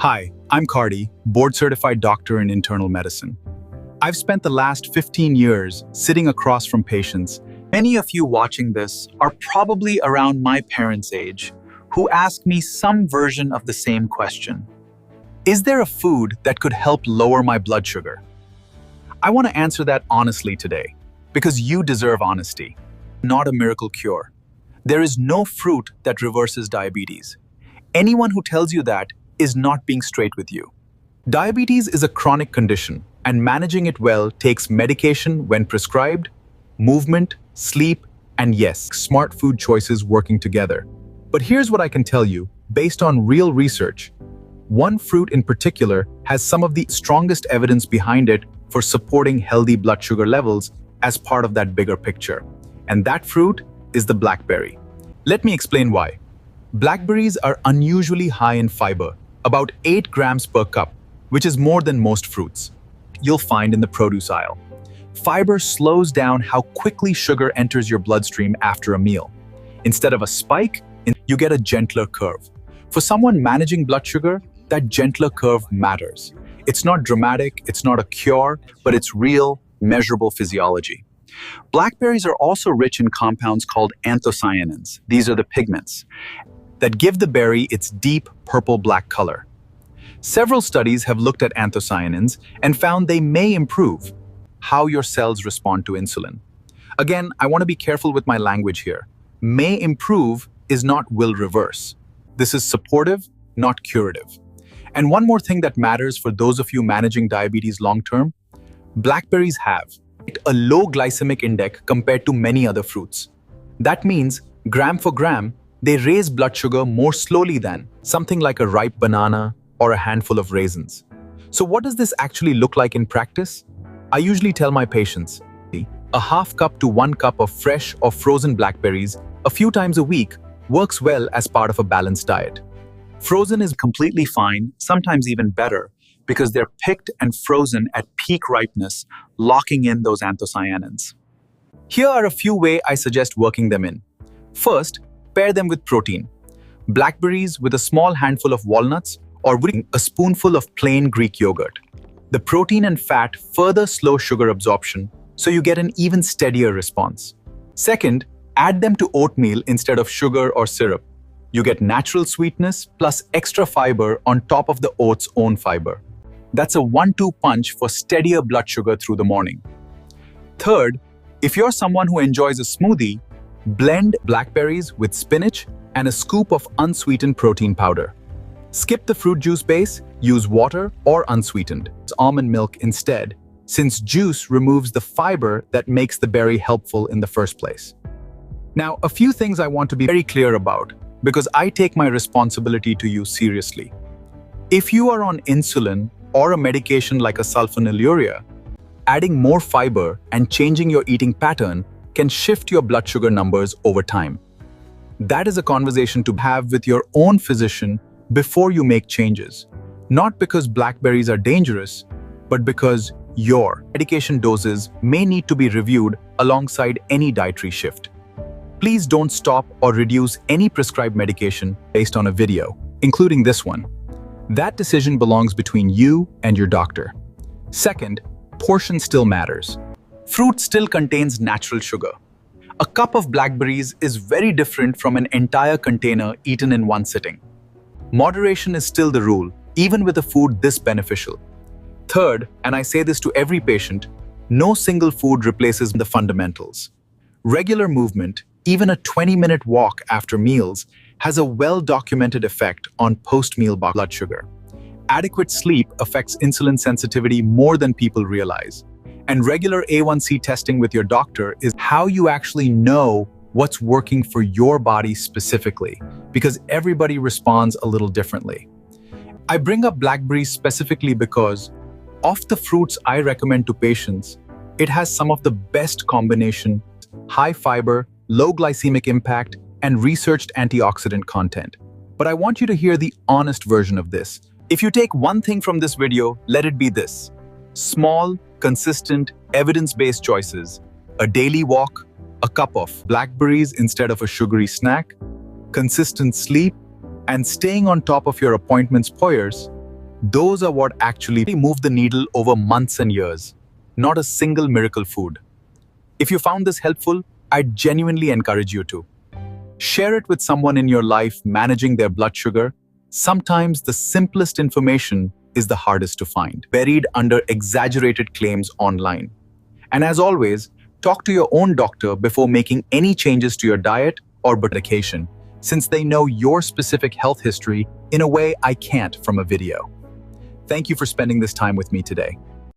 Hi, I'm Cardi, board-certified doctor in internal medicine. I've spent the last 15 years sitting across from patients. Many of you watching this are probably around my parents' age, who ask me some version of the same question. Is there a food that could help lower my blood sugar? I want to answer that honestly today, because you deserve honesty, not a miracle cure. There is no fruit that reverses diabetes. Anyone who tells you that is not being straight with you. Diabetes is a chronic condition, and managing it well takes medication when prescribed, movement, sleep, and yes, smart food choices working together. But here's what I can tell you, based on real research. One fruit in particular has some of the strongest evidence behind it for supporting healthy blood sugar levels as part of that bigger picture. And that fruit is the blackberry. Let me explain why. Blackberries are unusually high in fiber, about 8 grams per cup, which is more than most fruits you'll find in the produce aisle. Fiber slows down how quickly sugar enters your bloodstream after a meal. Instead of a spike, you get a gentler curve. For someone managing blood sugar, that gentler curve matters. It's not dramatic, it's not a cure, but it's real, measurable physiology. Blackberries are also rich in compounds called anthocyanins. These are the pigments that give the berry its deep purple-black color. Several studies have looked at anthocyanins and found they may improve how your cells respond to insulin. Again, I want to be careful with my language here. May improve is not will reverse. This is supportive, not curative. And one more thing that matters for those of you managing diabetes long-term, blackberries have a low glycemic index compared to many other fruits. That means, gram for gram, they raise blood sugar more slowly than something like a ripe banana or a handful of raisins. So what does this actually look like in practice? I usually tell my patients, a half cup to 1 cup of fresh or frozen blackberries a few times a week works well as part of a balanced diet. Frozen is completely fine, sometimes even better, because they're picked and frozen at peak ripeness, locking in those anthocyanins. Here are a few ways I suggest working them in. First, pair them with protein. Blackberries with a small handful of walnuts or with a spoonful of plain Greek yogurt. The protein and fat further slow sugar absorption, so you get an even steadier response. Second, add them to oatmeal instead of sugar or syrup. You get natural sweetness plus extra fiber on top of the oat's own fiber. That's a 1-2 punch for steadier blood sugar through the morning. Third, if you're someone who enjoys a smoothie, blend blackberries with spinach and a scoop of unsweetened protein powder. Skip the fruit juice base, use water or unsweetened almond milk instead, since juice removes the fiber that makes the berry helpful in the first place. Now, a few things I want to be very clear about, because I take my responsibility to you seriously. If you are on insulin or a medication like a sulfonylurea, adding more fiber and changing your eating pattern can shift your blood sugar numbers over time. That is a conversation to have with your own physician before you make changes. Not because blackberries are dangerous, but because your medication doses may need to be reviewed alongside any dietary shift. Please don't stop or reduce any prescribed medication based on a video, including this one. That decision belongs between you and your doctor. Second, portion still matters. Fruit still contains natural sugar. A cup of blackberries is very different from an entire container eaten in one sitting. Moderation is still the rule, even with a food this beneficial. Third, and I say this to every patient, no single food replaces the fundamentals. Regular movement, even a 20-minute walk after meals, has a well-documented effect on post-meal blood sugar. Adequate sleep affects insulin sensitivity more than people realize. And regular A1C testing with your doctor is how you actually know what's working for your body specifically, because everybody responds a little differently. I bring up blackberries specifically because, of the fruits I recommend to patients, it has some of the best combination, high fiber, low glycemic impact, and researched antioxidant content. But I want you to hear the honest version of this. If you take one thing from this video, let it be this. Small, consistent, evidence-based choices, a daily walk, a cup of blackberries instead of a sugary snack, consistent sleep, and staying on top of your appointments poyers, Those are what actually move the needle over months and years, not a single miracle food. If you found this helpful, I genuinely encourage you to share it with someone in your life managing their blood sugar. Sometimes the simplest information is the hardest to find, buried under exaggerated claims online. And as always, talk to your own doctor before making any changes to your diet or medication, since they know your specific health history in a way I can't from a video. Thank you for spending this time with me today.